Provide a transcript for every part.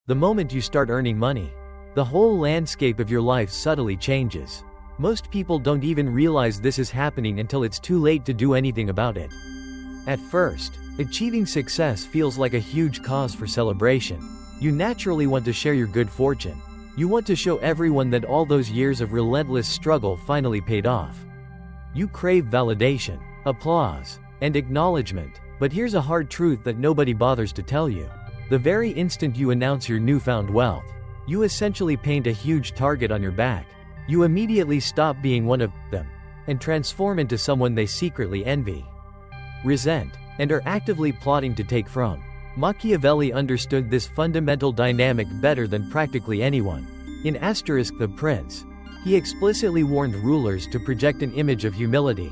The moment you start earning money, the whole landscape of your life subtly changes. Most people don't even realize this is happening until it's too late to do anything about it. At first, achieving success feels like a huge cause for celebration. You naturally want to share your good fortune. You want to show everyone that all those years of relentless struggle finally paid off. You crave validation, applause, and acknowledgement. But here's a hard truth that nobody bothers to tell you. The very instant you announce your newfound wealth, you essentially paint a huge target on your back. You immediately stop being one of them and transform into someone they secretly envy, resent, and are actively plotting to take from. Machiavelli understood this fundamental dynamic better than practically anyone. In *The Prince, he explicitly warned rulers to project an image of humility,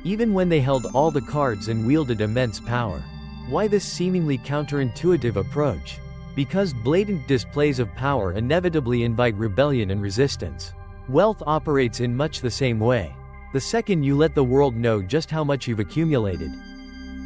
even when they held all the cards and wielded immense power. Why this seemingly counterintuitive approach? Because blatant displays of power inevitably invite rebellion and resistance. Wealth operates in much the same way. The second you let the world know just how much you've accumulated,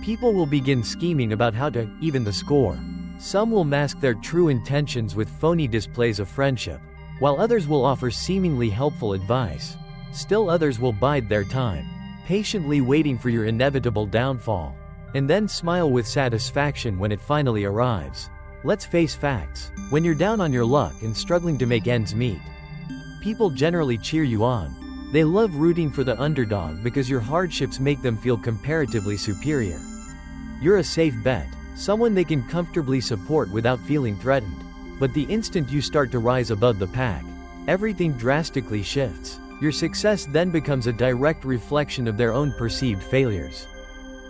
people will begin scheming about how to even the score. Some will mask their true intentions with phony displays of friendship, while others will offer seemingly helpful advice. Still others will bide their time, patiently waiting for your inevitable downfall, and then smile with satisfaction when it finally arrives. Let's face facts. When you're down on your luck and struggling to make ends meet, people generally cheer you on. They love rooting for the underdog because your hardships make them feel comparatively superior. You're a safe bet, someone they can comfortably support without feeling threatened. But the instant you start to rise above the pack, everything drastically shifts. Your success then becomes a direct reflection of their own perceived failures.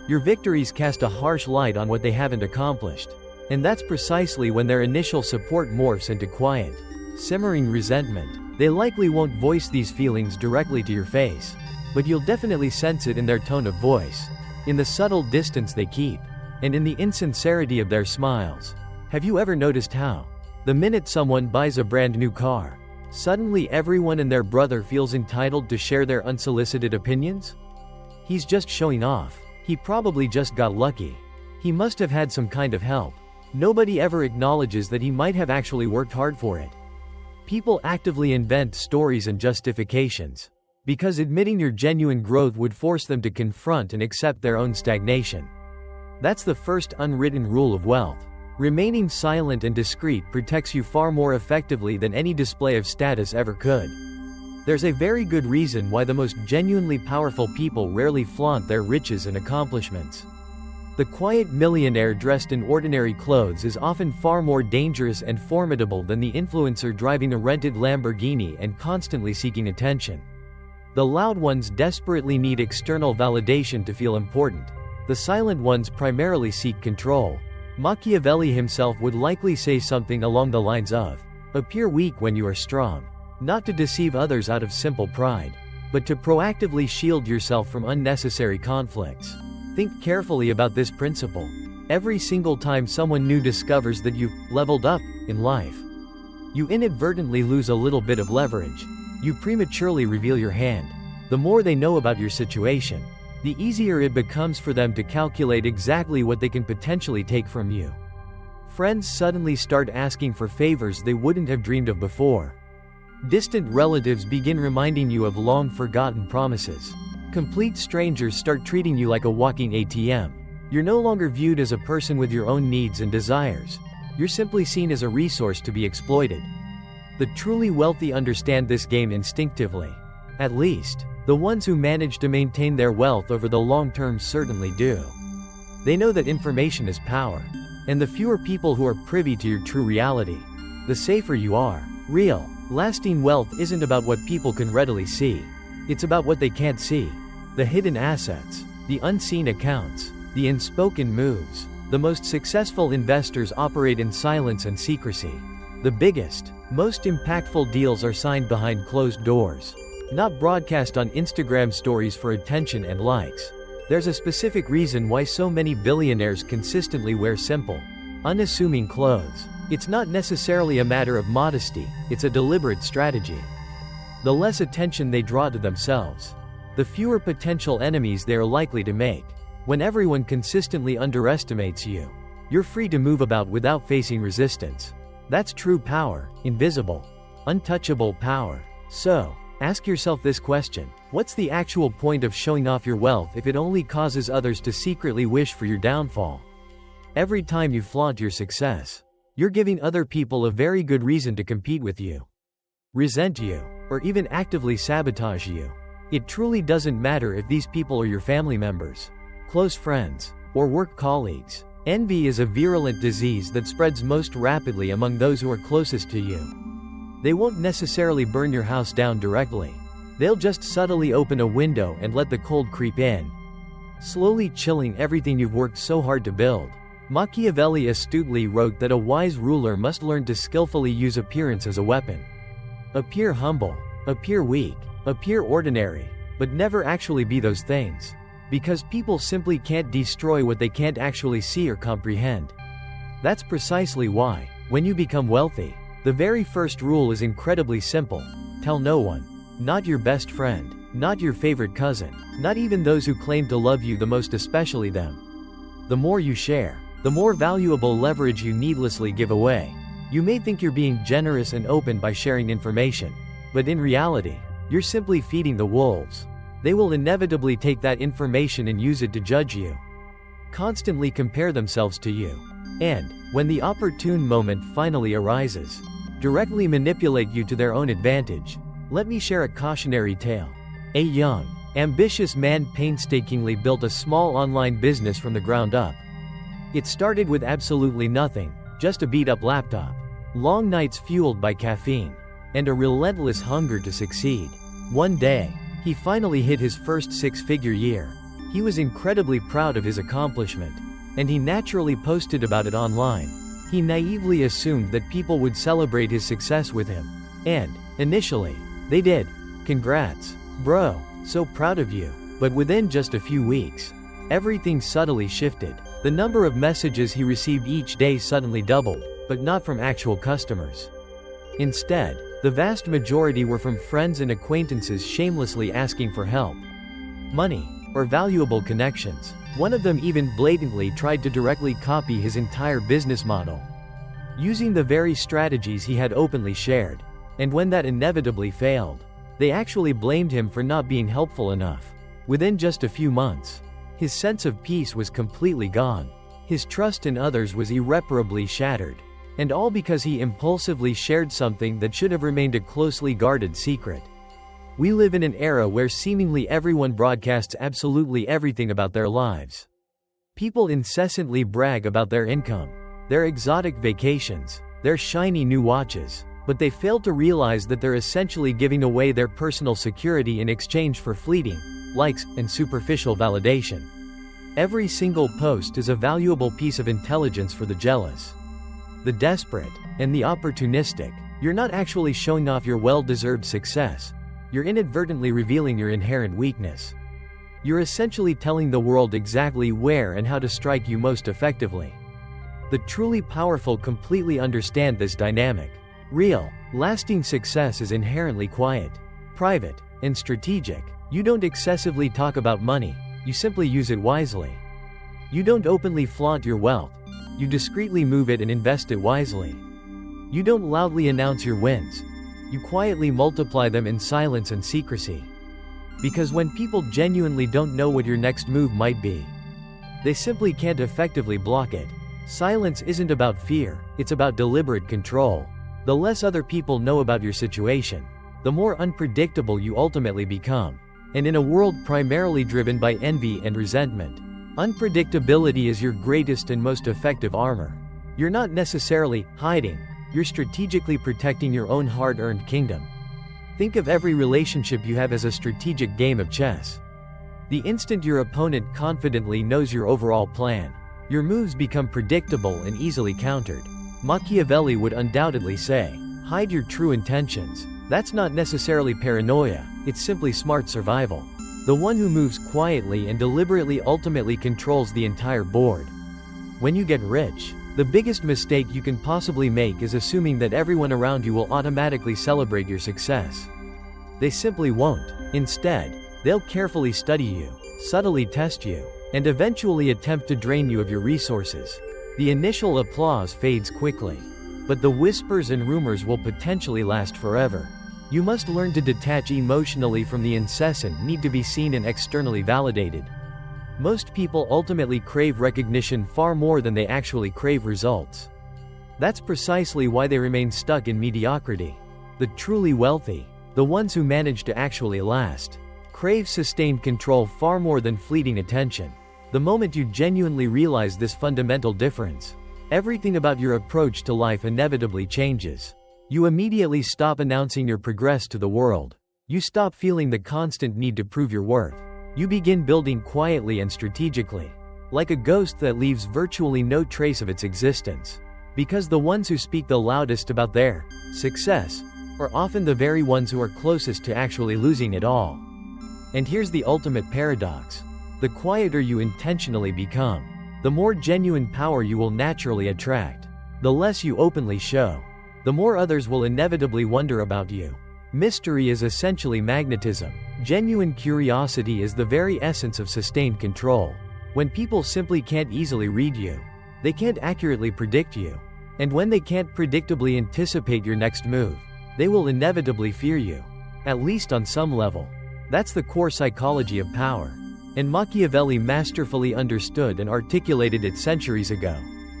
Your victories cast a harsh light on what they haven't accomplished. And that's precisely when their initial support morphs into quiet, simmering resentment. They likely won't voice these feelings directly to your face, but you'll definitely sense it in their tone of voice, in the subtle distance they keep, and in the insincerity of their smiles. Have you ever noticed how, the minute someone buys a brand new car, suddenly everyone and their brother feels entitled to share their unsolicited opinions? He's just showing off. He probably just got lucky. He must have had some kind of help. Nobody ever acknowledges that he might have actually worked hard for it. People actively invent stories and justifications, because admitting your genuine growth would force them to confront and accept their own stagnation. That's the first unwritten rule of wealth. Remaining silent and discreet protects you far more effectively than any display of status ever could. There's a very good reason why the most genuinely powerful people rarely flaunt their riches and accomplishments. The quiet millionaire dressed in ordinary clothes is often far more dangerous and formidable than the influencer driving a rented Lamborghini and constantly seeking attention. The loud ones desperately need external validation to feel important. The silent ones primarily seek control. Machiavelli himself would likely say something along the lines of, "Appear weak when you are strong," not to deceive others out of simple pride, but to proactively shield yourself from unnecessary conflicts. Think carefully about this principle. Every single time someone new discovers that you've leveled up in life, you inadvertently lose a little bit of leverage. You prematurely reveal your hand. The more they know about your situation, the easier it becomes for them to calculate exactly what they can potentially take from you. Friends suddenly start asking for favors they wouldn't have dreamed of before. Distant relatives begin reminding you of long-forgotten promises. Complete strangers start treating you like a walking ATM. You're no longer viewed as a person with your own needs and desires. You're simply seen as a resource to be exploited. The truly wealthy understand this game instinctively. At least, the ones who manage to maintain their wealth over the long term certainly do. They know that information is power, and the fewer people who are privy to your true reality, the safer you are. Real, lasting wealth isn't about what people can readily see. It's about what they can't see. The hidden assets, the unseen accounts, the unspoken moves. The most successful investors operate in silence and secrecy. The biggest, most impactful deals are signed behind closed doors, not broadcast on Instagram stories for attention and likes. There's a specific reason why so many billionaires consistently wear simple, unassuming clothes. It's not necessarily a matter of modesty, it's a deliberate strategy. The less attention they draw to themselves, the fewer potential enemies they are likely to make. When everyone consistently underestimates you, you're free to move about without facing resistance. That's true power, invisible, untouchable power. So, ask yourself this question: what's the actual point of showing off your wealth if it only causes others to secretly wish for your downfall? Every time you flaunt your success, you're giving other people a very good reason to compete with you, resent you, or even actively sabotage you. It truly doesn't matter if these people are your family members, close friends, or work colleagues. Envy is a virulent disease that spreads most rapidly among those who are closest to you. They won't necessarily burn your house down directly. They'll just subtly open a window and let the cold creep in, slowly chilling everything you've worked so hard to build. Machiavelli astutely wrote that a wise ruler must learn to skillfully use appearance as a weapon. Appear humble, appear weak, appear ordinary, but never actually be those things. Because people simply can't destroy what they can't actually see or comprehend. That's precisely why, when you become wealthy, the very first rule is incredibly simple: tell no one. Not your best friend, not your favorite cousin, not even those who claim to love you the most, especially them. The more you share, the more valuable leverage you needlessly give away. You may think you're being generous and open by sharing information, but in reality, you're simply feeding the wolves. They will inevitably take that information and use it to judge you, constantly compare themselves to you, and, when the opportune moment finally arises, directly manipulate you to their own advantage. Let me share a cautionary tale. A young, ambitious man painstakingly built a small online business from the ground up. It started with absolutely nothing, just a beat-up laptop, long nights fueled by caffeine, and a relentless hunger to succeed. One day, he finally hit his first six-figure year. He was incredibly proud of his accomplishment, and he naturally posted about it online. He naively assumed that people would celebrate his success with him. And, initially, they did. "Congrats, bro, so proud of you." But within just a few weeks, everything subtly shifted. The number of messages he received each day suddenly doubled, but not from actual customers. Instead, the vast majority were from friends and acquaintances shamelessly asking for help, money, or valuable connections. One of them even blatantly tried to directly copy his entire business model, using the very strategies he had openly shared. And when that inevitably failed, they actually blamed him for not being helpful enough. Within just a few months, his sense of peace was completely gone. His trust in others was irreparably shattered. And all because he impulsively shared something that should have remained a closely guarded secret. We live in an era where seemingly everyone broadcasts absolutely everything about their lives. People incessantly brag about their income, their exotic vacations, their shiny new watches, but they fail to realize that they're essentially giving away their personal security in exchange for fleeting likes and superficial validation. Every single post is a valuable piece of intelligence for the jealous, the desperate, and the opportunistic. You're not actually showing off your well-deserved success. You're inadvertently revealing your inherent weakness. You're essentially telling the world exactly where and how to strike you most effectively. The truly powerful completely understand this dynamic. Real, lasting success is inherently quiet, private, and strategic. You don't excessively talk about money, you simply use it wisely. You don't openly flaunt your wealth. You discreetly move it and invest it wisely. You don't loudly announce your wins. You quietly multiply them in silence and secrecy. Because when people genuinely don't know what your next move might be, they simply can't effectively block it. Silence isn't about fear, it's about deliberate control. The less other people know about your situation, the more unpredictable you ultimately become. And in a world primarily driven by envy and resentment, unpredictability is your greatest and most effective armor. You're not necessarily hiding, you're strategically protecting your own hard-earned kingdom. Think of every relationship you have as a strategic game of chess. The instant your opponent confidently knows your overall plan, your moves become predictable and easily countered. Machiavelli would undoubtedly say, hide your true intentions. That's not necessarily paranoia, it's simply smart survival. The one who moves quietly and deliberately ultimately controls the entire board. When you get rich, the biggest mistake you can possibly make is assuming that everyone around you will automatically celebrate your success. They simply won't. Instead, they'll carefully study you, subtly test you, and eventually attempt to drain you of your resources. The initial applause fades quickly. but the whispers and rumors will potentially last forever. You must learn to detach emotionally from the incessant need to be seen and externally validated. Most people ultimately crave recognition far more than they actually crave results. That's precisely why they remain stuck in mediocrity. The truly wealthy, the ones who manage to actually last, crave sustained control far more than fleeting attention. The moment you genuinely realize this fundamental difference, everything about your approach to life inevitably changes. You immediately stop announcing your progress to the world. You stop feeling the constant need to prove your worth. You begin building quietly and strategically, like a ghost that leaves virtually no trace of its existence. Because the ones who speak the loudest about their success are often the very ones who are closest to actually losing it all. And here's the ultimate paradox. The quieter you intentionally become, the more genuine power you will naturally attract. The less you openly show, the more others will inevitably wonder about you. Mystery is essentially magnetism. Genuine curiosity is the very essence of sustained control. When people simply can't easily read you, they can't accurately predict you. And when they can't predictably anticipate your next move, they will inevitably fear you. At least on some level. That's the core psychology of power. And Machiavelli masterfully understood and articulated it centuries ago.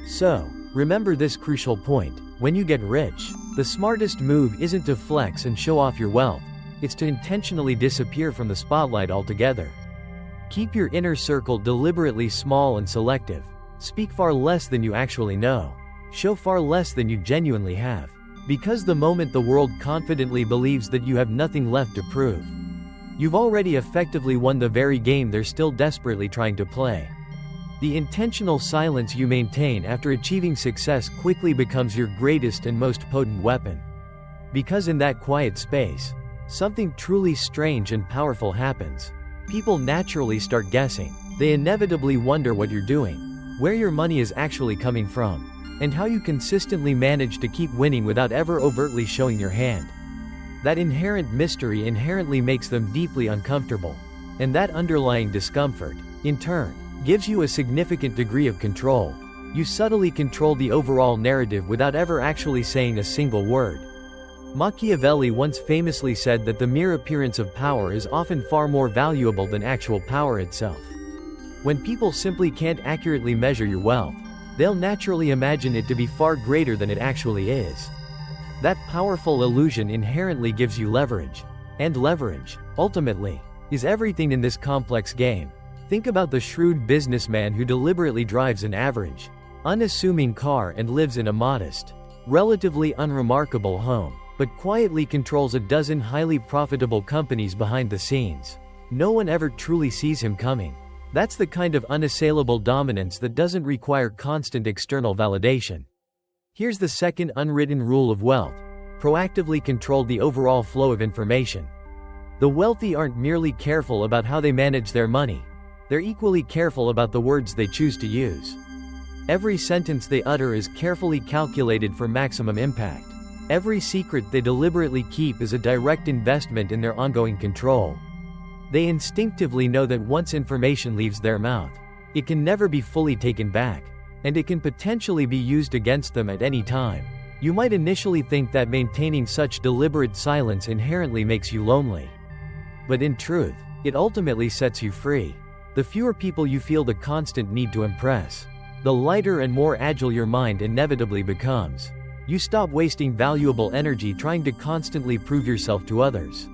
So, remember this crucial point. When you get rich, the smartest move isn't to flex and show off your wealth. It's to intentionally disappear from the spotlight altogether. Keep your inner circle deliberately small and selective. Speak far less than you actually know. Show far less than you genuinely have. Because the moment the world confidently believes that you have nothing left to prove, you've already effectively won the very game they're still desperately trying to play. The intentional silence you maintain after achieving success quickly becomes your greatest and most potent weapon. Because in that quiet space, something truly strange and powerful happens. People naturally start guessing. They inevitably wonder what you're doing, where your money is actually coming from, and how you consistently manage to keep winning without ever overtly showing your hand. That inherent mystery inherently makes them deeply uncomfortable. And that underlying discomfort, in turn, gives you a significant degree of control. You subtly control the overall narrative without ever actually saying a single word. Machiavelli once famously said that the mere appearance of power is often far more valuable than actual power itself. When people simply can't accurately measure your wealth, they'll naturally imagine it to be far greater than it actually is. That powerful illusion inherently gives you leverage. And leverage, ultimately, is everything in this complex game. Think about the shrewd businessman who deliberately drives an average, unassuming car and lives in a modest, relatively unremarkable home, but quietly controls a dozen highly profitable companies behind the scenes. No one ever truly sees him coming. That's the kind of unassailable dominance that doesn't require constant external validation. Here's the second unwritten rule of wealth. Proactively control the overall flow of information. The wealthy aren't merely careful about how they manage their money. They're equally careful about the words they choose to use. Every sentence they utter is carefully calculated for maximum impact. Every secret they deliberately keep is a direct investment in their ongoing control. They instinctively know that once information leaves their mouth, it can never be fully taken back, and it can potentially be used against them at any time. You might initially think that maintaining such deliberate silence inherently makes you lonely. But in truth, it ultimately sets you free. The fewer people you feel the constant need to impress, the lighter and more agile your mind inevitably becomes. You stop wasting valuable energy trying to constantly prove yourself to others.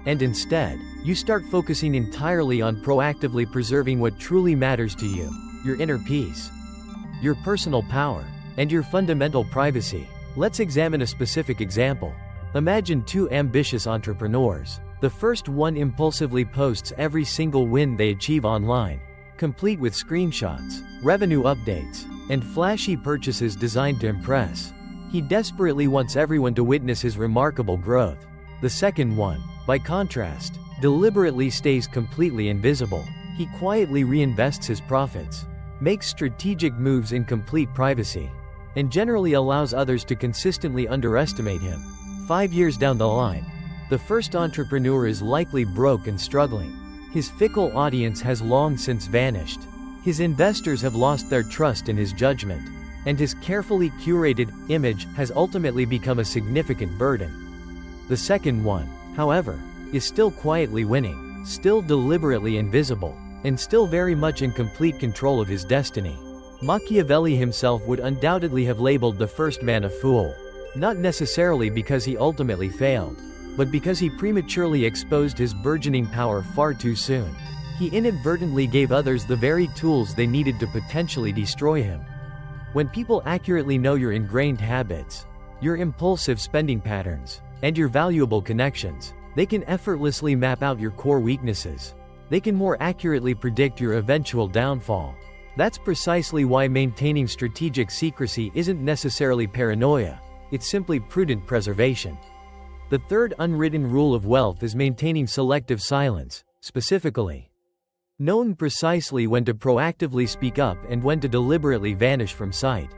And instead, you start focusing entirely on proactively preserving what truly matters to you: your inner peace, your personal power, and your fundamental privacy. Let's examine a specific example. Imagine two ambitious entrepreneurs. The first one impulsively posts every single win they achieve online, complete with screenshots, revenue updates, and flashy purchases designed to impress. He desperately wants everyone to witness his remarkable growth. The second one, by contrast, deliberately stays completely invisible. He quietly reinvests his profits, makes strategic moves in complete privacy, and generally allows others to consistently underestimate him. 5 years down the line, the first entrepreneur is likely broke and struggling. His fickle audience has long since vanished. His investors have lost their trust in his judgment. and his carefully curated image has ultimately become a significant burden. The second one, however, is still quietly winning, still deliberately invisible, and still very much in complete control of his destiny. Machiavelli himself would undoubtedly have labeled the first man a fool, not necessarily because he ultimately failed, but because he prematurely exposed his burgeoning power far too soon. He inadvertently gave others the very tools they needed to potentially destroy him. When people accurately know your ingrained habits, your impulsive spending patterns, and your valuable connections, they can effortlessly map out your core weaknesses. They can more accurately predict your eventual downfall. That's precisely why maintaining strategic secrecy isn't necessarily paranoia, it's simply prudent preservation. The third unwritten rule of wealth is maintaining selective silence, specifically knowing precisely when to proactively speak up and when to deliberately vanish from sight.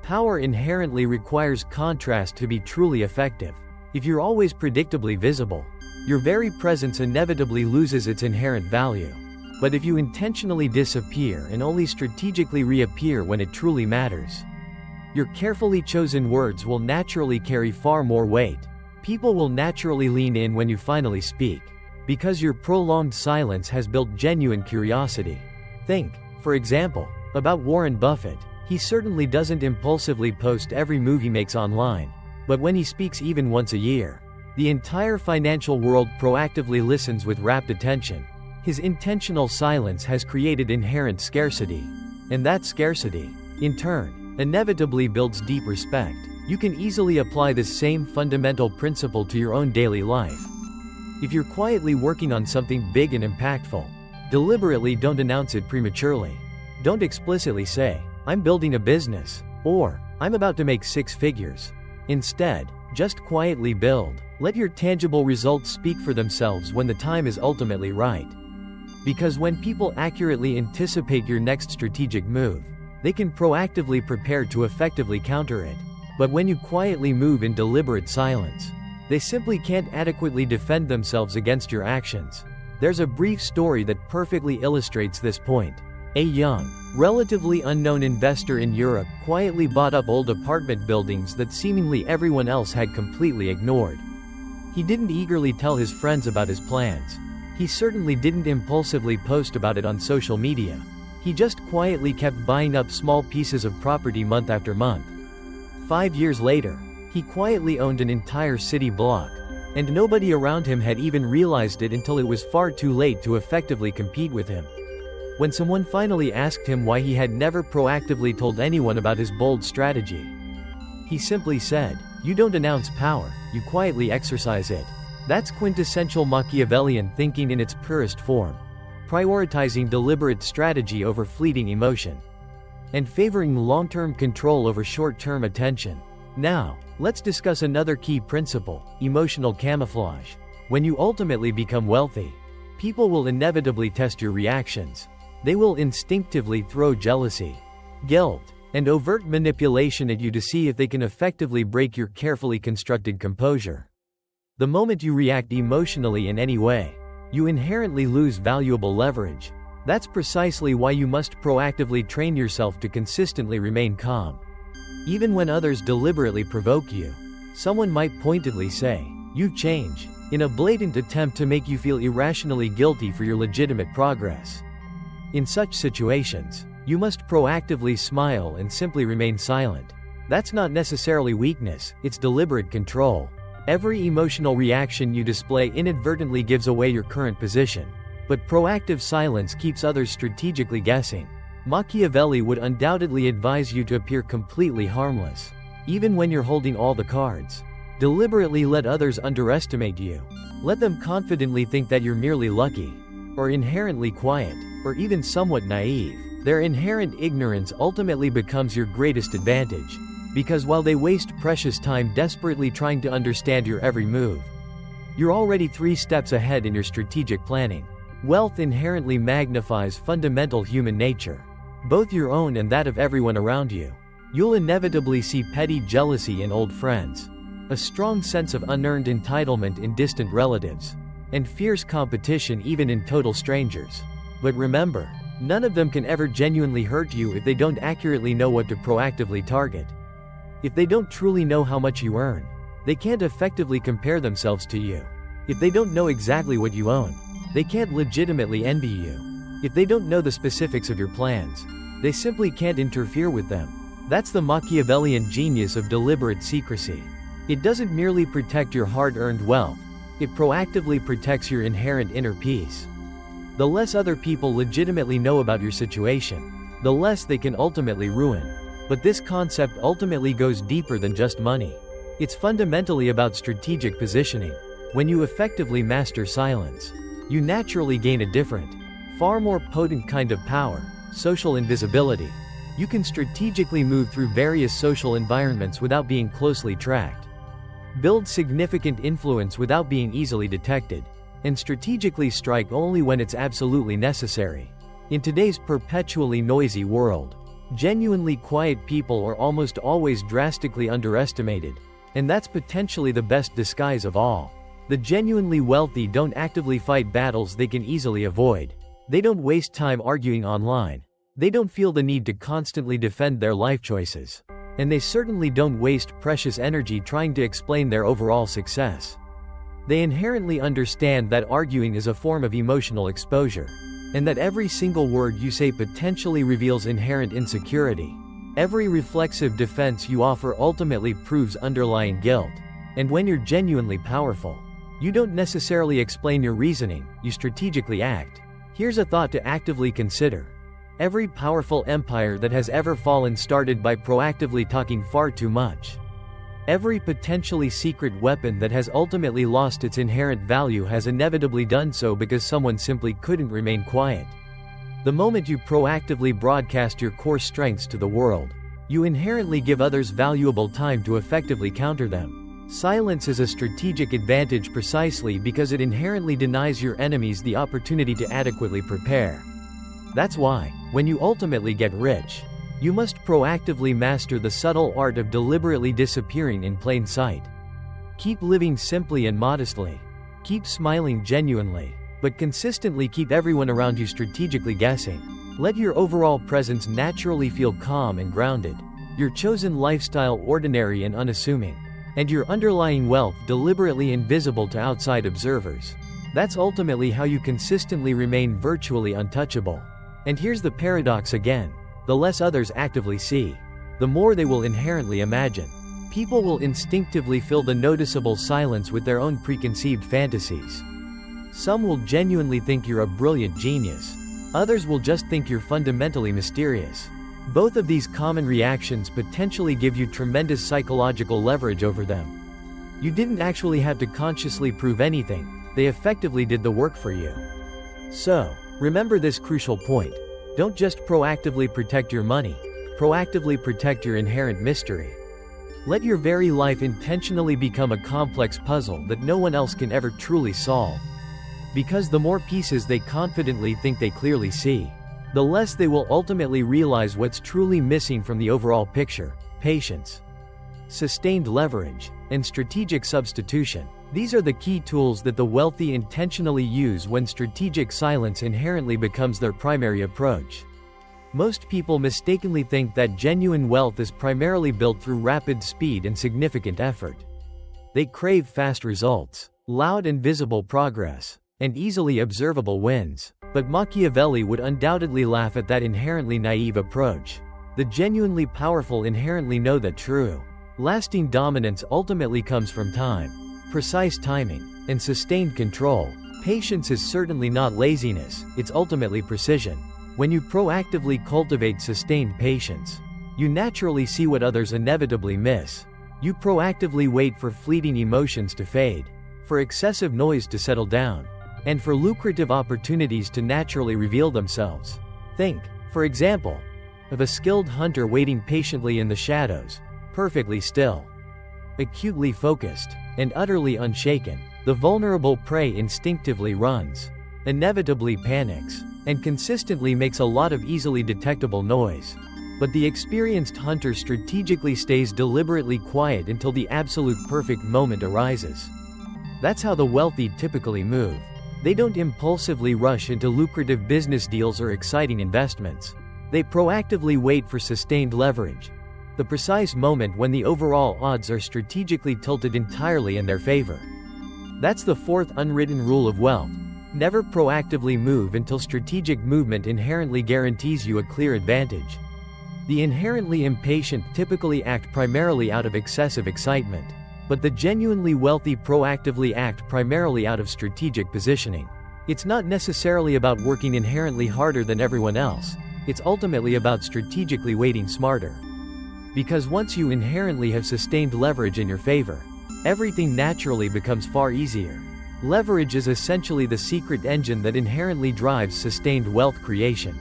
Power inherently requires contrast to be truly effective. If you're always predictably visible, your very presence inevitably loses its inherent value. But if you intentionally disappear and only strategically reappear when it truly matters, your carefully chosen words will naturally carry far more weight. People will naturally lean in when you finally speak, because your prolonged silence has built genuine curiosity. Think, for example, about Warren Buffett. He certainly doesn't impulsively post every move he makes online, but when he speaks even once a year, the entire financial world proactively listens with rapt attention. His intentional silence has created inherent scarcity, and that scarcity, in turn, inevitably builds deep respect. You can easily apply this same fundamental principle to your own daily life. If you're quietly working on something big and impactful, deliberately don't announce it prematurely. Don't explicitly say, "I'm building a business," or "I'm about to make 6 figures." Instead, just quietly build. Let your tangible results speak for themselves when the time is ultimately right. Because when people accurately anticipate your next strategic move, they can proactively prepare to effectively counter it. But when you quietly move in deliberate silence, they simply can't adequately defend themselves against your actions. There's a brief story that perfectly illustrates this point. A young, relatively unknown investor in Europe quietly bought up old apartment buildings that seemingly everyone else had completely ignored. He didn't eagerly tell his friends about his plans. He certainly didn't impulsively post about it on social media. He just quietly kept buying up small pieces of property month after month. 5 years later, he quietly owned an entire city block, and nobody around him had even realized it until it was far too late to effectively compete with him. When someone finally asked him why he had never proactively told anyone about his bold strategy, he simply said, "You don't announce power, you quietly exercise it." That's quintessential Machiavellian thinking in its purest form, prioritizing deliberate strategy over fleeting emotion, and favoring long-term control over short-term attention. Now, let's discuss another key principle, emotional camouflage. When you ultimately become wealthy, people will inevitably test your reactions. They will instinctively throw jealousy, guilt, and overt manipulation at you to see if they can effectively break your carefully constructed composure. The moment you react emotionally in any way, you inherently lose valuable leverage. That's precisely why you must proactively train yourself to consistently remain calm. Even when others deliberately provoke you, someone might pointedly say, "You've changed," in a blatant attempt to make you feel irrationally guilty for your legitimate progress. In such situations, you must proactively smile and simply remain silent. That's not necessarily weakness, it's deliberate control. Every emotional reaction you display inadvertently gives away your current position, but proactive silence keeps others strategically guessing. Machiavelli would undoubtedly advise you to appear completely harmless, even when you're holding all the cards. Deliberately let others underestimate you. Let them confidently think that you're merely lucky, or inherently quiet, or even somewhat naive. Their inherent ignorance ultimately becomes your greatest advantage, because while they waste precious time desperately trying to understand your every move, you're already 3 steps ahead in your strategic planning. Wealth inherently magnifies fundamental human nature, both your own and that of everyone around you. You'll inevitably see petty jealousy in old friends, a strong sense of unearned entitlement in distant relatives, and fierce competition even in total strangers. But remember, None of them can ever genuinely hurt you if they don't accurately know what to proactively target. If they don't truly know how much you earn, they can't effectively compare themselves to you. If they don't know exactly what you own, they can't legitimately envy you. If they don't know the specifics of your plans, they simply can't interfere with them. That's the Machiavellian genius of deliberate secrecy. It doesn't merely protect your hard-earned wealth, it proactively protects your inherent inner peace. The less other people legitimately know about your situation, the less they can ultimately ruin. But this concept ultimately goes deeper than just money. It's fundamentally about strategic positioning. When you effectively master silence, you naturally gain a different, far more potent kind of power: social invisibility. You can strategically move through various social environments without being closely tracked, build significant influence without being easily detected, and strategically strike only when it's absolutely necessary. In today's perpetually noisy world, genuinely quiet people are almost always drastically underestimated, and that's potentially the best disguise of all. The genuinely wealthy don't actively fight battles they can easily avoid. They don't waste time arguing online. They don't feel the need to constantly defend their life choices. And they certainly don't waste precious energy trying to explain their overall success. They inherently understand that arguing is a form of emotional exposure, and that every single word you say potentially reveals inherent insecurity. Every reflexive defense you offer ultimately proves underlying guilt. And when you're genuinely powerful, you don't necessarily explain your reasoning, you strategically act. Here's a thought to actively consider. Every powerful empire that has ever fallen started by proactively talking far too much. Every potentially secret weapon that has ultimately lost its inherent value has inevitably done so because someone simply couldn't remain quiet. The moment you proactively broadcast your core strengths to the world, you inherently give others valuable time to effectively counter them. Silence is a strategic advantage precisely because it inherently denies your enemies the opportunity to adequately prepare. That's why, when you ultimately get rich, you must proactively master the subtle art of deliberately disappearing in plain sight. Keep living simply and modestly. Keep smiling genuinely, but consistently keep everyone around you strategically guessing. Let your overall presence naturally feel calm and grounded, your chosen lifestyle ordinary and unassuming, and your underlying wealth deliberately invisible to outside observers. That's ultimately how you consistently remain virtually untouchable. And here's the paradox again. The less others actively see, the more they will inherently imagine. People will instinctively fill the noticeable silence with their own preconceived fantasies. Some will genuinely think you're a brilliant genius. Others will just think you're fundamentally mysterious. Both of these common reactions potentially give you tremendous psychological leverage over them. You didn't actually have to consciously prove anything, they effectively did the work for you. So, remember this crucial point. Don't just proactively protect your money, proactively protect your inherent mystery. Let your very life intentionally become a complex puzzle that no one else can ever truly solve. Because the more pieces they confidently think they clearly see, the less they will ultimately realize what's truly missing from the overall picture: patience, sustained leverage, and strategic substitution. These are the key tools that the wealthy intentionally use when strategic silence inherently becomes their primary approach. Most people mistakenly think that genuine wealth is primarily built through rapid speed and significant effort. They crave fast results, loud and visible progress, and easily observable wins. But Machiavelli would undoubtedly laugh at that inherently naive approach. The genuinely powerful inherently know that true, lasting dominance ultimately comes from time, precise timing, and sustained control. Patience is certainly not laziness, it's ultimately precision. When you proactively cultivate sustained patience, you naturally see what others inevitably miss. You proactively wait for fleeting emotions to fade, for excessive noise to settle down, and for lucrative opportunities to naturally reveal themselves. Think, for example, of a skilled hunter waiting patiently in the shadows, perfectly still, acutely focused, and utterly unshaken. The vulnerable prey instinctively runs, inevitably panics, and consistently makes a lot of easily detectable noise. But the experienced hunter strategically stays deliberately quiet until the absolute perfect moment arises. That's how the wealthy typically move. They don't impulsively rush into lucrative business deals or exciting investments. They proactively wait for sustained leverage, the precise moment when the overall odds are strategically tilted entirely in their favor. That's the fourth unwritten rule of wealth. Never proactively move until strategic movement inherently guarantees you a clear advantage. The inherently impatient typically act primarily out of excessive excitement, but the genuinely wealthy proactively act primarily out of strategic positioning. It's not necessarily about working inherently harder than everyone else, it's ultimately about strategically waiting smarter. Because once you inherently have sustained leverage in your favor, everything naturally becomes far easier. Leverage is essentially the secret engine that inherently drives sustained wealth creation.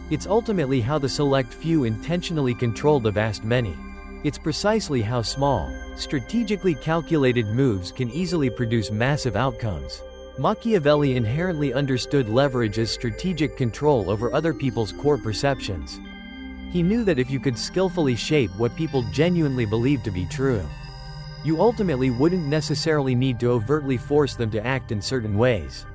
It's ultimately how the select few intentionally control the vast many. It's precisely how small, strategically calculated moves can easily produce massive outcomes. Machiavelli inherently understood leverage as strategic control over other people's core perceptions. He knew that if you could skillfully shape what people genuinely believed to be true, you ultimately wouldn't necessarily need to overtly force them to act in certain ways.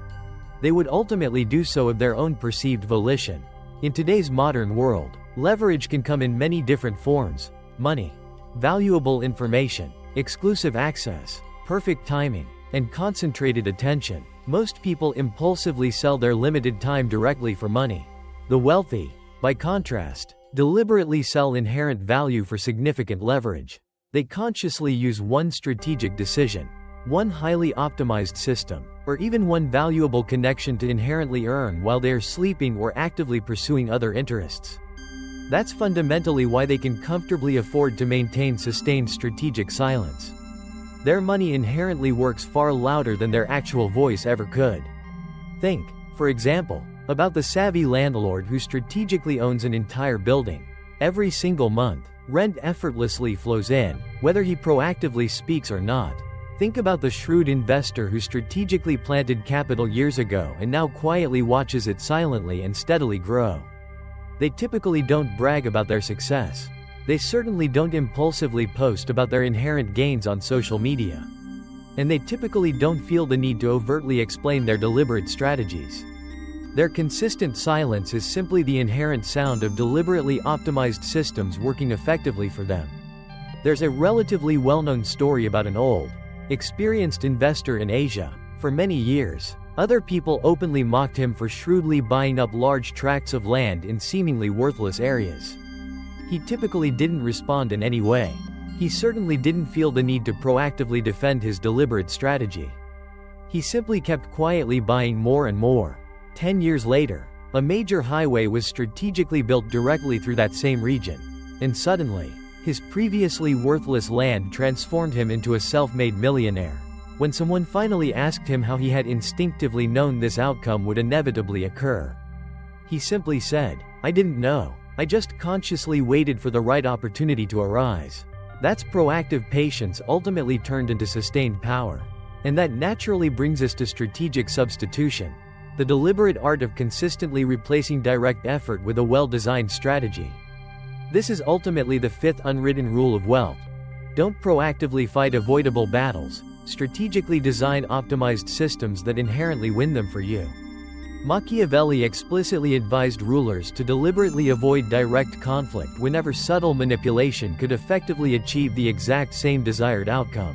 They would ultimately do so of their own perceived volition. In today's modern world, leverage can come in many different forms: money, valuable information, exclusive access, perfect timing, and concentrated attention. Most people impulsively sell their limited time directly for money. The wealthy, by contrast, deliberately sell inherent value for significant leverage. They consciously use one strategic decision, one highly optimized system, or even one valuable connection to inherently earn while they are sleeping or actively pursuing other interests. That's fundamentally why they can comfortably afford to maintain sustained strategic silence. Their money inherently works far louder than their actual voice ever could. Think, for example, about the savvy landlord who strategically owns an entire building. Every single month, rent effortlessly flows in, whether he proactively speaks or not. Think about the shrewd investor who strategically planted capital years ago and now quietly watches it silently and steadily grow. They typically don't brag about their success. They certainly don't impulsively post about their inherent gains on social media. And they typically don't feel the need to overtly explain their deliberate strategies. Their consistent silence is simply the inherent sound of deliberately optimized systems working effectively for them. There's a relatively well-known story about an old, experienced investor in Asia. For many years, other people openly mocked him for shrewdly buying up large tracts of land in seemingly worthless areas. He typically didn't respond in any way. He certainly didn't feel the need to proactively defend his deliberate strategy. He simply kept quietly buying more and more. 10 years later, a major highway was strategically built directly through that same region. And suddenly, his previously worthless land transformed him into a self-made millionaire. When someone finally asked him how he had instinctively known this outcome would inevitably occur, he simply said, "I didn't know. I just consciously waited for the right opportunity to arise." That's proactive patience ultimately turned into sustained power. And that naturally brings us to strategic substitution, the deliberate art of consistently replacing direct effort with a well-designed strategy. This is ultimately the fifth unwritten rule of wealth. Don't proactively fight avoidable battles, strategically design optimized systems that inherently win them for you. Machiavelli explicitly advised rulers to deliberately avoid direct conflict whenever subtle manipulation could effectively achieve the exact same desired outcome.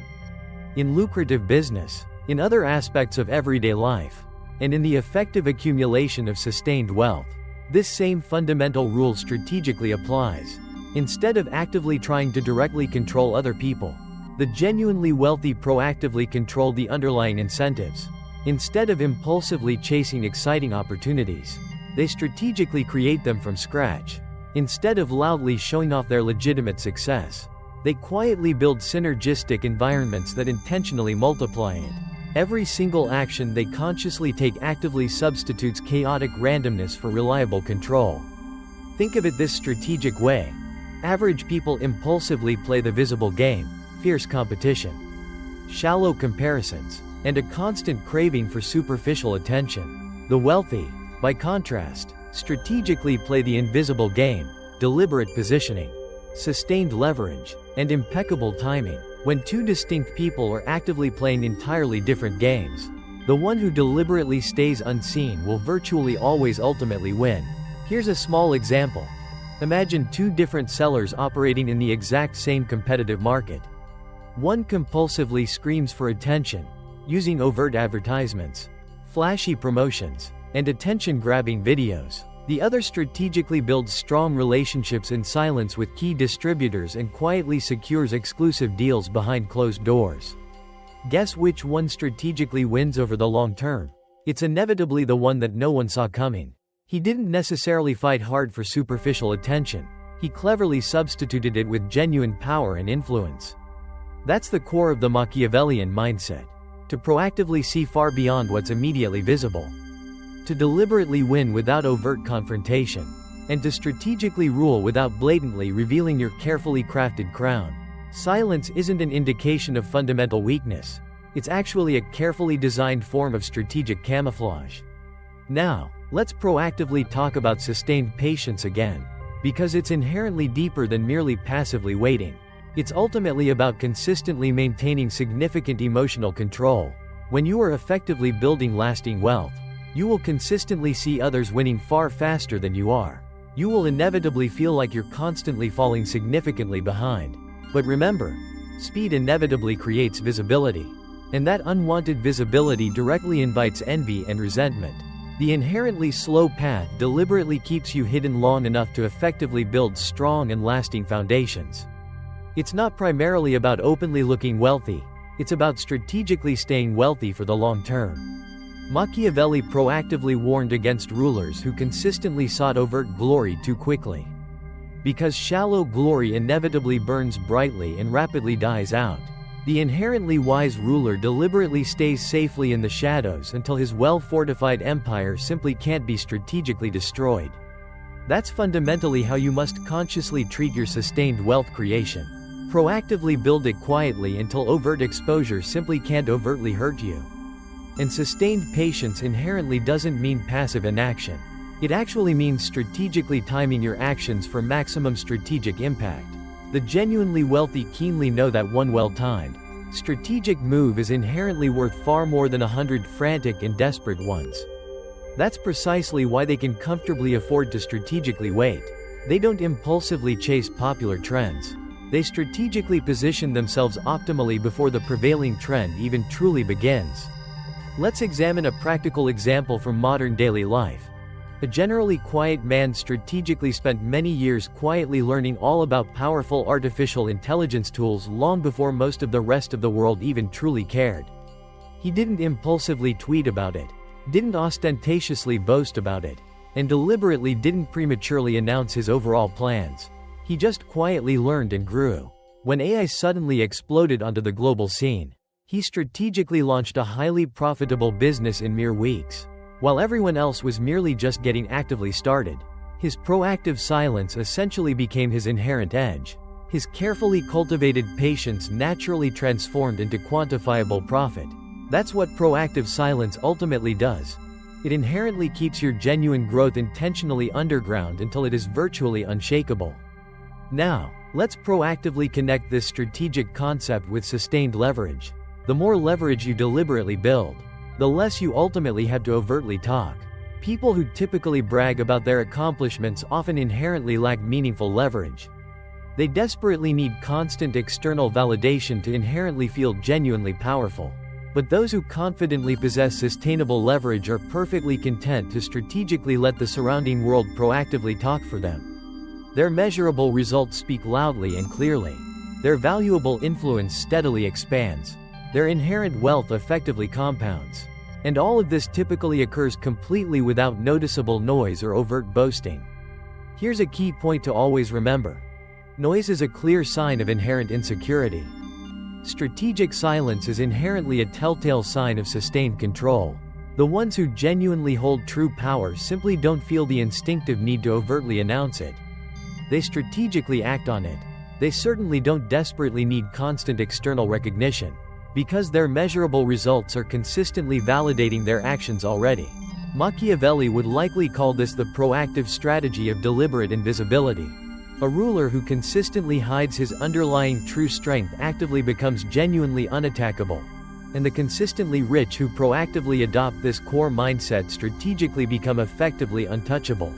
In lucrative business, in other aspects of everyday life, and in the effective accumulation of sustained wealth, this same fundamental rule strategically applies. Instead of actively trying to directly control other people, the genuinely wealthy proactively control the underlying incentives. Instead of impulsively chasing exciting opportunities, they strategically create them from scratch. Instead of loudly showing off their legitimate success, they quietly build synergistic environments that intentionally multiply it. Every single action they consciously take actively substitutes chaotic randomness for reliable control. Think of it this strategic way. Average people impulsively play the visible game, fierce competition, shallow comparisons, and a constant craving for superficial attention. The wealthy, by contrast, strategically play the invisible game, deliberate positioning, sustained leverage, and impeccable timing. When two distinct people are actively playing entirely different games, The one who deliberately stays unseen will virtually always ultimately win. Here's a small example. Imagine two different sellers operating in the exact same competitive market. One compulsively screams for attention, using overt advertisements, flashy promotions, and attention-grabbing videos. The other strategically builds strong relationships in silence with key distributors and quietly secures exclusive deals behind closed doors. Guess which one strategically wins over the long term? It's inevitably the one that no one saw coming. He didn't necessarily fight hard for superficial attention. He cleverly substituted it with genuine power and influence. That's the core of the Machiavellian mindset. To proactively see far beyond what's immediately visible. To deliberately win without overt confrontation. And to strategically rule without blatantly revealing your carefully crafted crown. Silence isn't an indication of fundamental weakness. It's actually a carefully designed form of strategic camouflage. Now, let's proactively talk about sustained patience again. Because it's inherently deeper than merely passively waiting. It's ultimately about consistently maintaining significant emotional control. When you are effectively building lasting wealth, you will consistently see others winning far faster than you are. You will inevitably feel like you're constantly falling significantly behind. But remember, speed inevitably creates visibility. And that unwanted visibility directly invites envy and resentment. The inherently slow path deliberately keeps you hidden long enough to effectively build strong and lasting foundations. It's not primarily about openly looking wealthy, it's about strategically staying wealthy for the long term. Machiavelli proactively warned against rulers who consistently sought overt glory too quickly. Because shallow glory inevitably burns brightly and rapidly dies out. The inherently wise ruler deliberately stays safely in the shadows until his well-fortified empire simply can't be strategically destroyed. That's fundamentally how you must consciously treat your sustained wealth creation. Proactively build it quietly until overt exposure simply can't overtly hurt you. And sustained patience inherently doesn't mean passive inaction. It actually means strategically timing your actions for maximum strategic impact. The genuinely wealthy keenly know that one well-timed, strategic move is inherently worth far more than 100 frantic and desperate ones. That's precisely why they can comfortably afford to strategically wait. They don't impulsively chase popular trends. They strategically position themselves optimally before the prevailing trend even truly begins. Let's examine a practical example from modern daily life. A generally quiet man strategically spent many years quietly learning all about powerful artificial intelligence tools long before most of the rest of the world even truly cared. He didn't impulsively tweet about it, didn't ostentatiously boast about it, and deliberately didn't prematurely announce his overall plans. He just quietly learned and grew. When AI suddenly exploded onto the global scene, he strategically launched a highly profitable business in mere weeks. While everyone else was merely just getting actively started, his proactive silence essentially became his inherent edge. His carefully cultivated patience naturally transformed into quantifiable profit. That's what proactive silence ultimately does. It inherently keeps your genuine growth intentionally underground until it is virtually unshakable. Now, let's proactively connect this strategic concept with sustained leverage. The more leverage you deliberately build, the less you ultimately have to overtly talk. People who typically brag about their accomplishments often inherently lack meaningful leverage. They desperately need constant external validation to inherently feel genuinely powerful. But those who confidently possess sustainable leverage are perfectly content to strategically let the surrounding world proactively talk for them. Their measurable results speak loudly and clearly. Their valuable influence steadily expands. Their inherent wealth effectively compounds. And all of this typically occurs completely without noticeable noise or overt boasting. Here's a key point to always remember. Noise is a clear sign of inherent insecurity. Strategic silence is inherently a telltale sign of sustained control. The ones who genuinely hold true power simply don't feel the instinctive need to overtly announce it. They strategically act on it. They certainly don't desperately need constant external recognition, because their measurable results are consistently validating their actions already. Machiavelli would likely call this the proactive strategy of deliberate invisibility. A ruler who consistently hides his underlying true strength actively becomes genuinely unattackable. and the consistently rich who proactively adopt this core mindset strategically become effectively untouchable.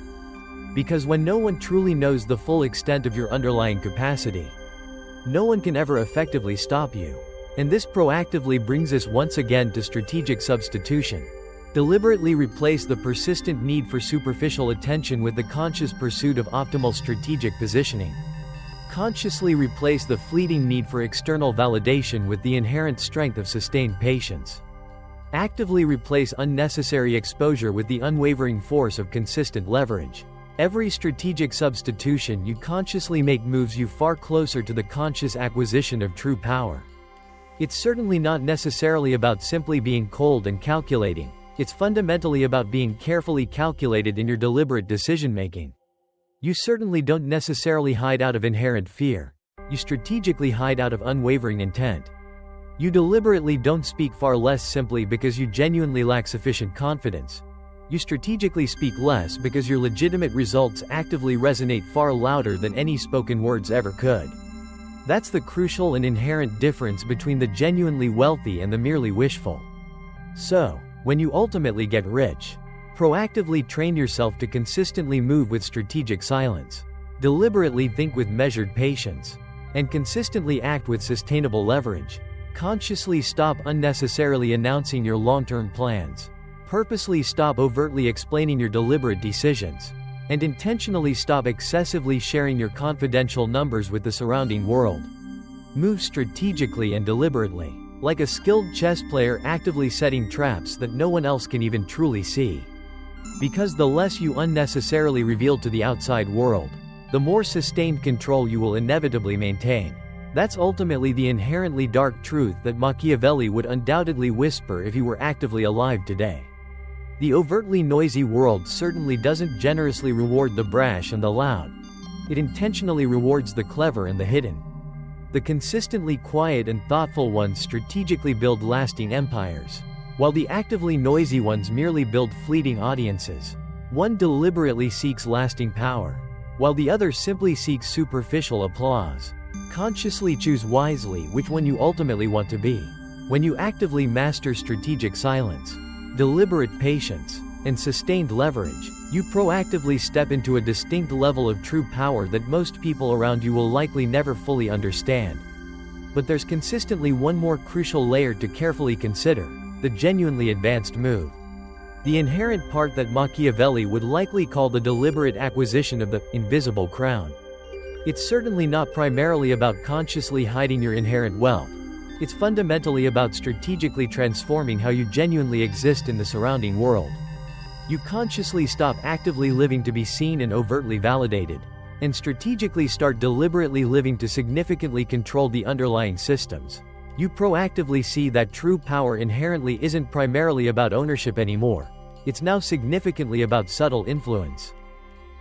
Because when no one truly knows the full extent of your underlying capacity, no one can ever effectively stop you. And this proactively brings us once again to strategic substitution. Deliberately replace the persistent need for superficial attention with the conscious pursuit of optimal strategic positioning. Consciously replace the fleeting need for external validation with the inherent strength of sustained patience. Actively replace unnecessary exposure with the unwavering force of consistent leverage. Every strategic substitution you consciously make moves you far closer to the conscious acquisition of true power. It's certainly not necessarily about simply being cold and calculating. It's fundamentally about being carefully calculated in your deliberate decision-making. You certainly don't necessarily hide out of inherent fear. You strategically hide out of unwavering intent. You deliberately don't speak far less simply because you genuinely lack sufficient confidence. You strategically speak less because your legitimate results actively resonate far louder than any spoken words ever could. That's the crucial and inherent difference between the genuinely wealthy and the merely wishful. So, when you ultimately get rich, proactively train yourself to consistently move with strategic silence. Deliberately think with measured patience. And consistently act with sustainable leverage. Consciously stop unnecessarily announcing your long-term plans. Purposely stop overtly explaining your deliberate decisions. And intentionally stop excessively sharing your confidential numbers with the surrounding world. Move strategically and deliberately, like a skilled chess player actively setting traps that no one else can even truly see. Because the less you unnecessarily reveal to the outside world, the more sustained control you will inevitably maintain. That's ultimately the inherently dark truth that Machiavelli would undoubtedly whisper if he were actively alive today. The overtly noisy world certainly doesn't generously reward the brash and the loud. It intentionally rewards the clever and the hidden. The consistently quiet and thoughtful ones strategically build lasting empires, while the actively noisy ones merely build fleeting audiences. One deliberately seeks lasting power, while the other simply seeks superficial applause. Consciously choose wisely which one you ultimately want to be. When you actively master strategic silence, deliberate patience, and sustained leverage, you proactively step into a distinct level of true power that most people around you will likely never fully understand. But there's consistently one more crucial layer to carefully consider: the genuinely advanced move. The inherent part that Machiavelli would likely call the deliberate acquisition of the invisible crown. It's certainly not primarily about consciously hiding your inherent wealth. It's fundamentally about strategically transforming how you genuinely exist in the surrounding world. You consciously stop actively living to be seen and overtly validated, and strategically start deliberately living to significantly control the underlying systems. You proactively see that true power inherently isn't primarily about ownership anymore. It's now significantly about subtle influence.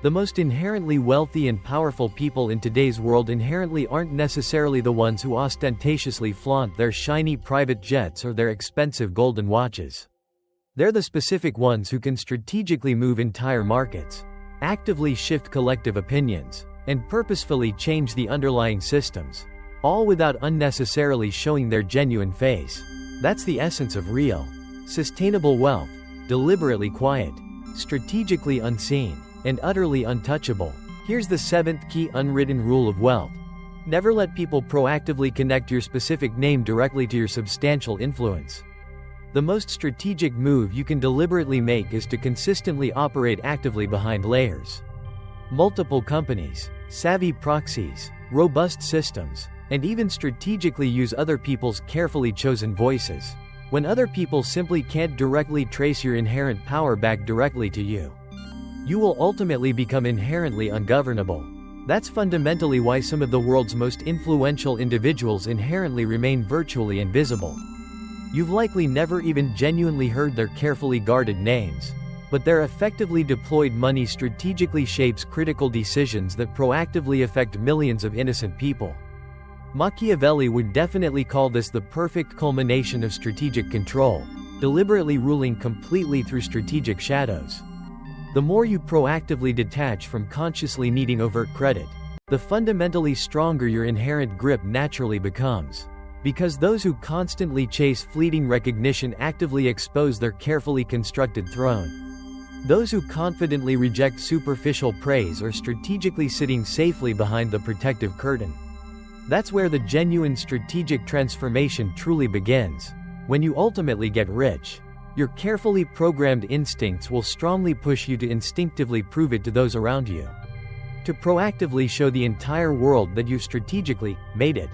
The most inherently wealthy and powerful people in today's world inherently aren't necessarily the ones who ostentatiously flaunt their shiny private jets or their expensive golden watches. They're the specific ones who can strategically move entire markets, actively shift collective opinions, and purposefully change the underlying systems, all without unnecessarily showing their genuine face. That's the essence of real, sustainable wealth: deliberately quiet, strategically unseen, and utterly untouchable. Here's the seventh key unwritten rule of wealth: never let people proactively connect your specific name directly to your substantial influence. The most strategic move you can deliberately make is to consistently operate actively behind layers. Multiple companies, savvy proxies, robust systems, and even strategically use other people's carefully chosen voices, when other people simply can't directly trace your inherent power back directly to you. You will ultimately become inherently ungovernable. That's fundamentally why some of the world's most influential individuals inherently remain virtually invisible. You've likely never even genuinely heard their carefully guarded names, but their effectively deployed money strategically shapes critical decisions that proactively affect millions of innocent people. Machiavelli would definitely call this the perfect culmination of strategic control, deliberately ruling completely through strategic shadows. The more you proactively detach from consciously needing overt credit, the fundamentally stronger your inherent grip naturally becomes. Because those who constantly chase fleeting recognition actively expose their carefully constructed throne. Those who confidently reject superficial praise are strategically sitting safely behind the protective curtain. That's where the genuine strategic transformation truly begins. When you ultimately get rich, your carefully programmed instincts will strongly push you to instinctively prove it to those around you. To proactively show the entire world that you strategically made it.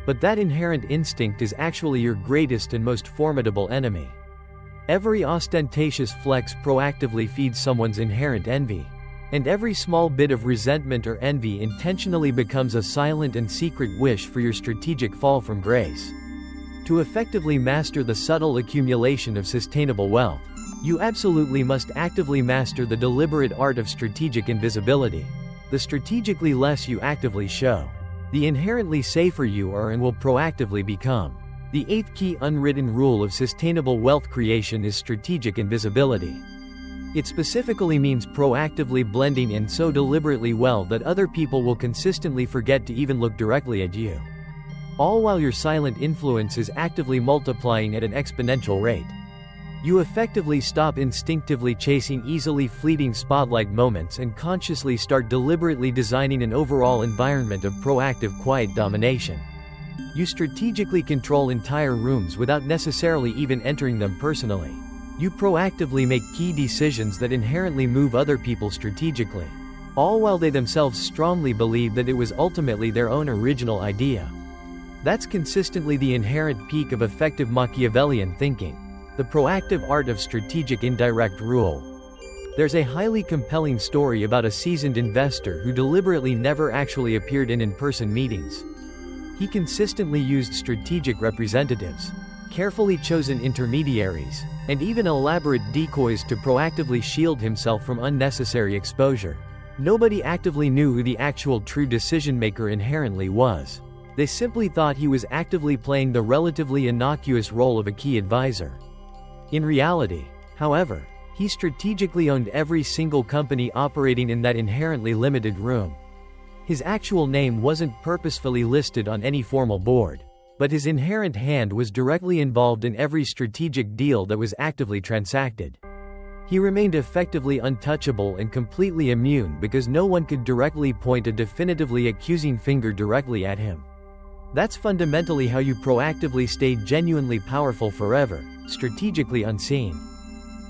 But that inherent instinct is actually your greatest and most formidable enemy. Every ostentatious flex proactively feeds someone's inherent envy. And every small bit of resentment or envy intentionally becomes a silent and secret wish for your strategic fall from grace. To effectively master the subtle accumulation of sustainable wealth, you absolutely must actively master the deliberate art of strategic invisibility. The strategically less you actively show, the inherently safer you are and will proactively become. The eighth key unwritten rule of sustainable wealth creation is strategic invisibility. It specifically means proactively blending in so deliberately well that other people will consistently forget to even look directly at you. All while your silent influence is actively multiplying at an exponential rate. You effectively stop instinctively chasing easily fleeting spotlight moments and consciously start deliberately designing an overall environment of proactive quiet domination. You strategically control entire rooms without necessarily even entering them personally. You proactively make key decisions that inherently move other people strategically, all while they themselves strongly believe that it was ultimately their own original idea. That's consistently the inherent peak of effective Machiavellian thinking, the proactive art of strategic indirect rule. There's a highly compelling story about a seasoned investor who deliberately never actually appeared in in-person meetings. He consistently used strategic representatives, carefully chosen intermediaries, and even elaborate decoys to proactively shield himself from unnecessary exposure. Nobody actively knew who the actual true decision-maker inherently was. They simply thought he was actively playing the relatively innocuous role of a key advisor. In reality, however, he strategically owned every single company operating in that inherently limited room. His actual name wasn't purposefully listed on any formal board, but his inherent hand was directly involved in every strategic deal that was actively transacted. He remained effectively untouchable and completely immune because no one could directly point a definitively accusing finger directly at him. That's fundamentally how you proactively stay genuinely powerful forever, strategically unseen,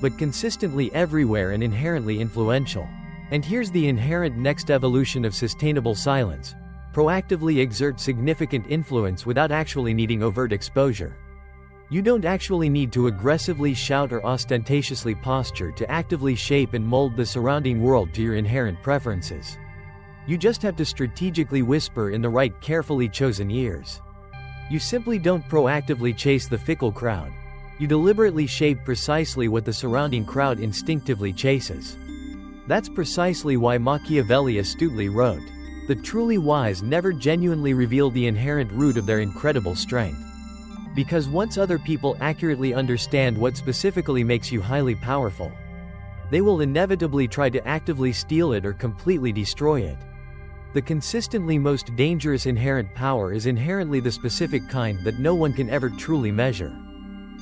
but consistently everywhere and inherently influential. And here's the inherent next evolution of sustainable silence. Proactively exert significant influence without actually needing overt exposure. You don't actually need to aggressively shout or ostentatiously posture to actively shape and mold the surrounding world to your inherent preferences. You just have to strategically whisper in the right carefully chosen ears. You simply don't proactively chase the fickle crowd. You deliberately shape precisely what the surrounding crowd instinctively chases. That's precisely why Machiavelli astutely wrote, "The truly wise never genuinely reveal the inherent root of their incredible strength." Because once other people accurately understand what specifically makes you highly powerful, they will inevitably try to actively steal it or completely destroy it. The consistently most dangerous inherent power is inherently the specific kind that no one can ever truly measure.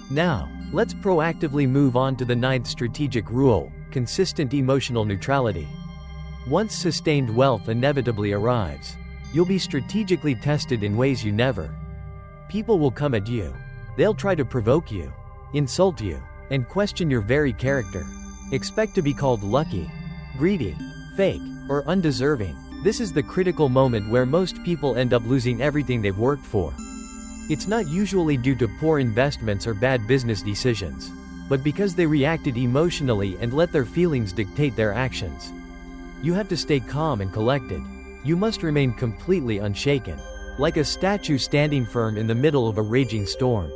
Now, let's proactively move on to the ninth strategic rule: consistent emotional neutrality. Once sustained wealth inevitably arrives, you'll be strategically tested in ways you never. People will come at you. They'll try to provoke you, insult you, and question your very character. Expect to be called lucky, greedy, fake, or undeserving. This is the critical moment where most people end up losing everything they've worked for. It's not usually due to poor investments or bad business decisions, but because they reacted emotionally and let their feelings dictate their actions. You have to stay calm and collected. You must remain completely unshaken, like a statue standing firm in the middle of a raging storm.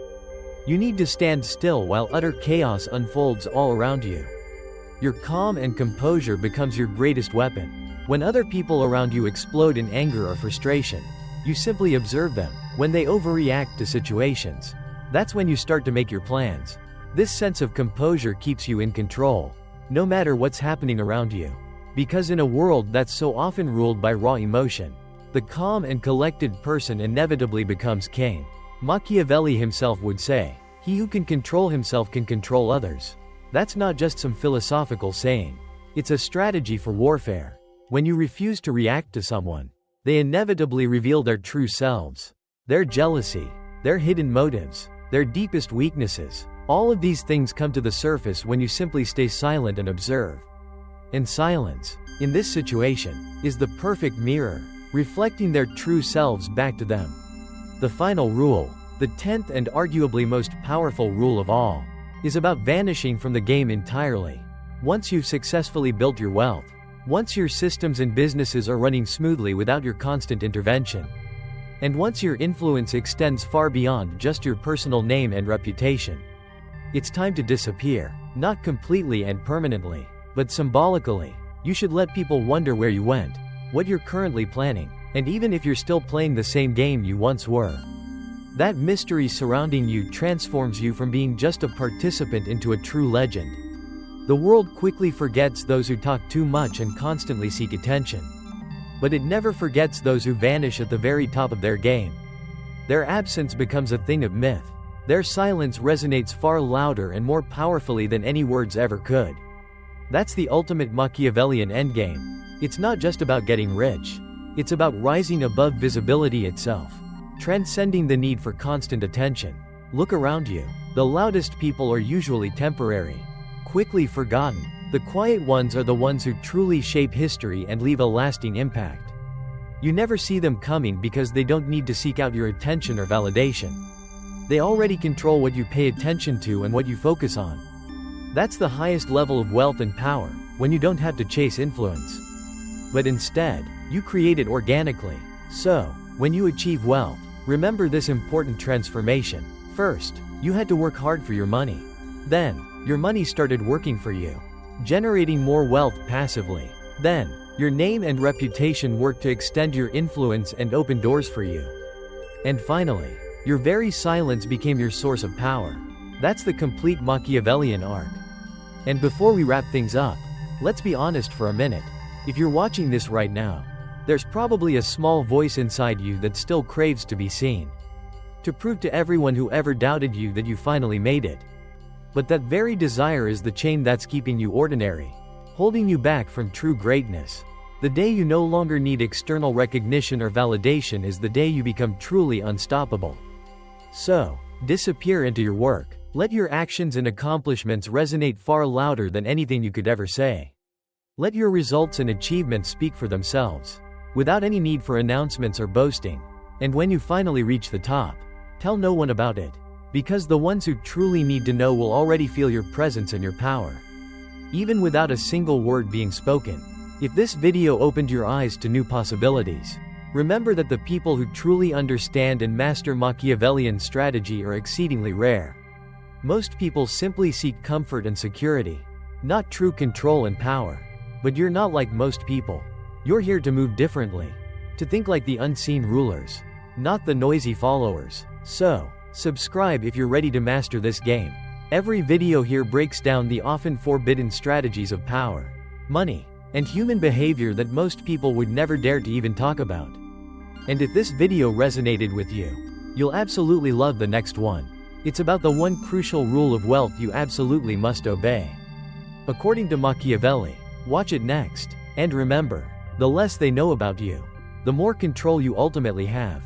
You need to stand still while utter chaos unfolds all around you. Your calm and composure becomes your greatest weapon. When other people around you explode in anger or frustration, you simply observe them. When they overreact to situations, that's when you start to make your plans. This sense of composure keeps you in control, no matter what's happening around you. Because in a world that's so often ruled by raw emotion, the calm and collected person inevitably becomes king. Machiavelli himself would say, "He who can control himself can control others." That's not just some philosophical saying. It's a strategy for warfare. When you refuse to react to someone, they inevitably reveal their true selves. Their jealousy, their hidden motives, their deepest weaknesses. All of these things come to the surface when you simply stay silent and observe. And silence, in this situation, is the perfect mirror, reflecting their true selves back to them. The final rule, the 10th and arguably most powerful rule of all, is about vanishing from the game entirely. Once you've successfully built your wealth, once your systems and businesses are running smoothly without your constant intervention, and once your influence extends far beyond just your personal name and reputation, it's time to disappear, not completely and permanently, but symbolically. You should let people wonder where you went, what you're currently planning, and even if you're still playing the same game you once were. That mystery surrounding you transforms you from being just a participant into a true legend. The world quickly forgets those who talk too much and constantly seek attention. But it never forgets those who vanish at the very top of their game. Their absence becomes a thing of myth. Their silence resonates far louder and more powerfully than any words ever could. That's the ultimate Machiavellian endgame. It's not just about getting rich. It's about rising above visibility itself, transcending the need for constant attention. Look around you. The loudest people are usually temporary, quickly forgotten. The quiet ones are the ones who truly shape history and leave a lasting impact. You never see them coming because they don't need to seek out your attention or validation. They already control what you pay attention to and what you focus on. That's the highest level of wealth and power, when you don't have to chase influence. But instead, you create it organically. So, when you achieve wealth, remember this important transformation. First, you had to work hard for your money. Then, your money started working for you, generating more wealth passively. Then, your name and reputation worked to extend your influence and open doors for you. And finally, your very silence became your source of power. That's the complete Machiavellian arc. And before we wrap things up, let's be honest for a minute. If you're watching this right now, there's probably a small voice inside you that still craves to be seen. To prove to everyone who ever doubted you that you finally made it. But that very desire is the chain that's keeping you ordinary, holding you back from true greatness. The day you no longer need external recognition or validation is the day you become truly unstoppable. So, disappear into your work. Let your actions and accomplishments resonate far louder than anything you could ever say. Let your results and achievements speak for themselves, without any need for announcements or boasting. And when you finally reach the top, tell no one about it. Because the ones who truly need to know will already feel your presence and your power, even without a single word being spoken. If this video opened your eyes to new possibilities, remember that the people who truly understand and master Machiavellian strategy are exceedingly rare. Most people simply seek comfort and security, not true control and power. But you're not like most people. You're here to move differently, to think like the unseen rulers, not the noisy followers. So, subscribe if you're ready to master this game. Every video here breaks down the often forbidden strategies of power, money, and human behavior that most people would never dare to even talk about. And if this video resonated with you, you'll absolutely love the next one. It's about the one crucial rule of wealth you absolutely must obey. According to Machiavelli, watch it next. And remember, the less they know about you, the more control you ultimately have.